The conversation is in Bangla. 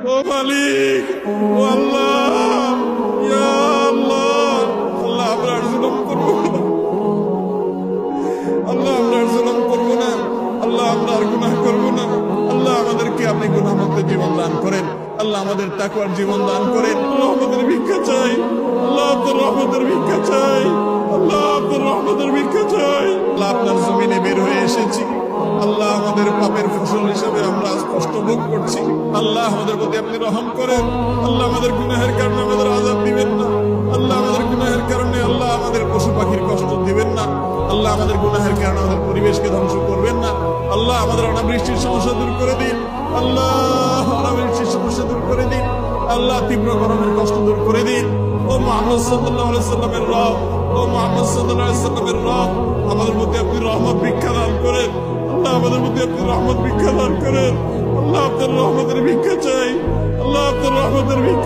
ও মালিক, ও আল্লাহ, ইয়া আল্লাহ, আল্লাহ আমরা আর জুলুম করবো না, আল্লাহ আমরা আর জুলুম করবো না, আল্লাহ আমরা আর গুনাহ করবো না। আল্লাহ আমাদেরকে আপনি গুনাহমুক্ত জীবন দান করেন, আল্লাহ আমাদের তাকওয়ার জীবন দান করেন। রহমতের ভিক্ষা চাই, আল্লাহ আপনার রহমতের ভিক্ষা চাই, আল্লাহ আপনার রহমতের ভিক্ষা চাই। আল্লাহ আপনার জমিনে বের হয়ে এসেছি, আল্লাহ আমাদের পাপের ফসল হিসাবে আমরা আজ কষ্ট ভোগ করছি। আল্লাহ আমাদের প্রতি আপনি রহম করেন, আল্লাহ আমাদের গুনাহের কারণে আমাদের আযাব দিবেন না, আল্লাহ আমাদের গুনাহের কারণে আল্লাহ আমাদের পশু পাখির কষ্ট দিবেন না, আল্লাহ আমাদের গুনাহের কারণে আমাদের পরিবেশকে ধ্বংস করবেন না। আল্লাহ আমাদের অনাবৃষ্টির সমস্যা দূর করে দিন, আল্লাহ অনাবৃষ্টির সমস্যা দূর করে দিন, আল্লাহ তীব্র গরমের কষ্ট দূর করে দিন। ও মুহাম্মদ সাল্লাল্লাহু আলাইহি সাল্লামের রব, ও মুহাম্মদ সাল্লাল্লাহু আলাইহি সাল্লামের রব, আমাদের মধ্যে আপনি রহমত ভিক্ষা দান করেন, আল্লাহ আমাদের মধ্যে আপনি রহমত ভিক্ষা দান করেন। আল্লাহ আপনার রহমতের ভিক্ষা চাই, আল্লাহ আপনার রহমতের ভিক্ষা